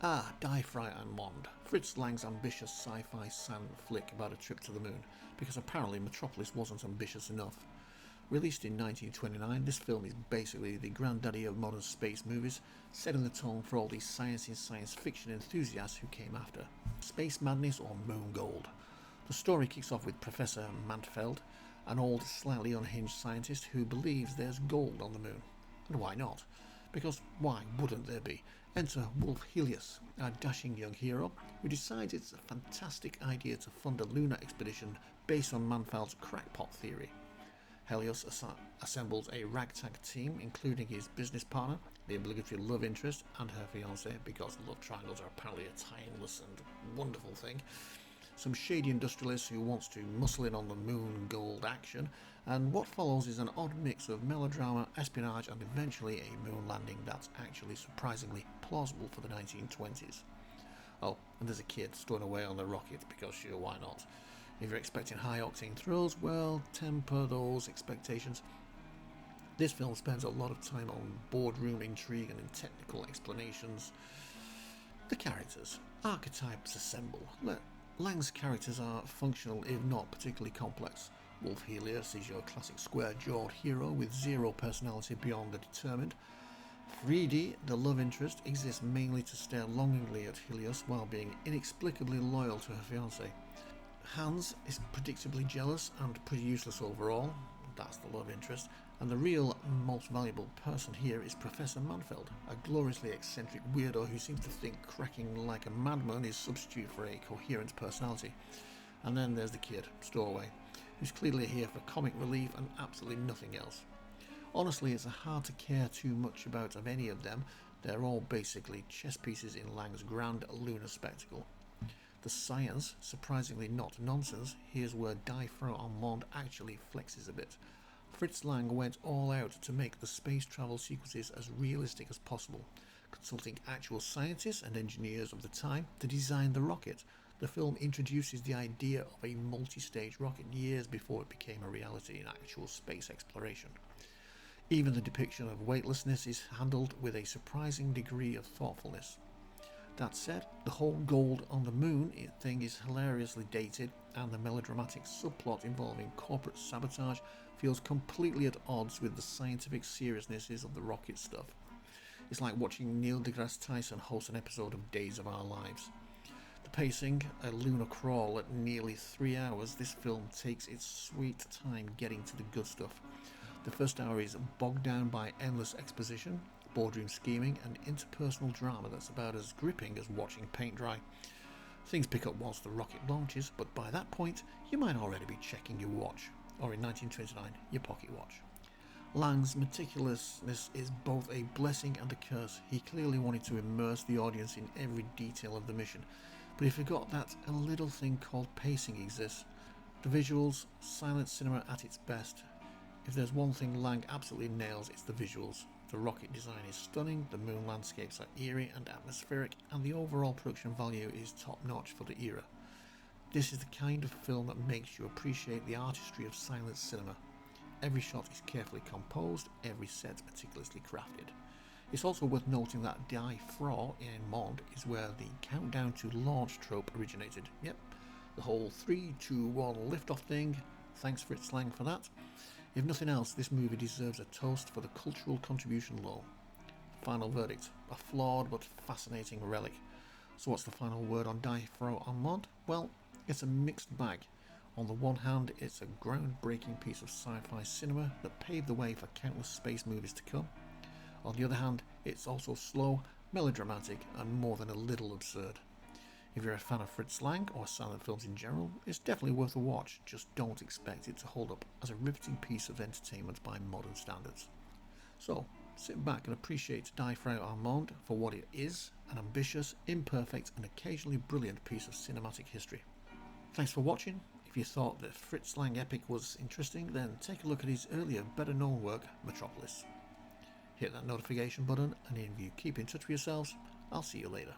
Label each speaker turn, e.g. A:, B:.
A: Die, Frau and Mond. Fritz Lang's ambitious sci-fi silent flick about a trip to the moon, because apparently Metropolis wasn't ambitious enough. Released in 1929, this film is basically the granddaddy of modern space movies, setting the tone for all these science fiction enthusiasts who came after. Space madness or moon gold. The story kicks off with Professor Mantfeld, an old, slightly unhinged scientist who believes there's gold on the moon. And why not? Because why wouldn't there be? Enter Wolf Helios, a dashing young hero who decides it's a fantastic idea to fund a lunar expedition based on Manfeld's crackpot theory. Helios assembles a ragtag team, including his business partner, the obligatory love interest, and her fiancée, because love triangles are apparently a timeless and wonderful thing. Some shady industrialist who wants to muscle in on the moon gold action, and what follows is an odd mix of melodrama, espionage, and eventually a moon landing that's actually surprisingly plausible for the 1920s. Oh, and there's a kid stowing away on the rocket, because sure, why not? If you're expecting high-octane thrills, well, temper those expectations. This film spends a lot of time on boardroom intrigue and in technical explanations. The characters. Archetypes assemble. Lang's characters are functional if not particularly complex. Wolf Helios is your classic square-jawed hero with zero personality beyond the determined. Fridi, the love interest, exists mainly to stare longingly at Helios while being inexplicably loyal to her fiancé. Hans is predictably jealous and pretty useless overall. That's the love interest. And the real most valuable person here is Professor Manfeld, a gloriously eccentric weirdo who seems to think cracking like a madman is substitute for a coherent personality. And then there's the kid, Stowaway, who's clearly here for comic relief and absolutely nothing else. Honestly, it's hard to care too much about of any of them. They're all basically chess pieces in Lang's grand lunar spectacle. The science, surprisingly not nonsense, here's where Die, Frau and Mond actually flexes a bit. Fritz Lang went all out to make the space travel sequences as realistic as possible, consulting actual scientists and engineers of the time to design the rocket. The film introduces the idea of a multi-stage rocket years before it became a reality in actual space exploration. Even the depiction of weightlessness is handled with a surprising degree of thoughtfulness. That said, the whole gold on the moon thing is hilariously dated, and the melodramatic subplot involving corporate sabotage feels completely at odds with the scientific seriousnesses of the rocket stuff. It's like watching Neil deGrasse Tyson host an episode of Days of Our Lives. The pacing, a lunar crawl at nearly 3 hours, this film takes its sweet time getting to the good stuff. The first hour is bogged down by endless exposition, boardroom scheming, and interpersonal drama that's about as gripping as watching paint dry. Things pick up once the rocket launches, but by that point you might already be checking your watch, or in 1929 your pocket watch. Lang's meticulousness is both a blessing and a curse. He clearly wanted to immerse the audience in every detail of the mission, but he forgot that a little thing called pacing exists. The visuals, silent cinema at its best. If there's one thing Lang absolutely nails, it's the visuals. The rocket design is stunning, the moon landscapes are eerie and atmospheric, and the overall production value is top-notch for the era. This is the kind of film that makes you appreciate the artistry of silent cinema. Every shot is carefully composed, every set meticulously crafted. It's also worth noting that Die, Frau in Mond is where the countdown to launch trope originated. Yep, the whole 3, 2, 1 liftoff thing. Thanks Fritz Lang for that. If nothing else, this movie deserves a toast for the cultural contribution alone. Final verdict, a flawed but fascinating relic. So what's the final word on Die, Frau and Mond? Well, it's a mixed bag. On the one hand, it's a groundbreaking piece of sci-fi cinema that paved the way for countless space movies to come. On the other hand, it's also slow, melodramatic, and more than a little absurd. If you're a fan of Fritz Lang or silent films in general, it's definitely worth a watch, just don't expect it to hold up as a riveting piece of entertainment by modern standards. So, sit back and appreciate Die, Frau and Mond for what it is, an ambitious, imperfect and occasionally brilliant piece of cinematic history. Thanks for watching. If you thought the Fritz Lang epic was interesting, then take a look at his earlier, better known work, Metropolis. Hit that notification button, and if you keep in touch with yourselves, I'll see you later.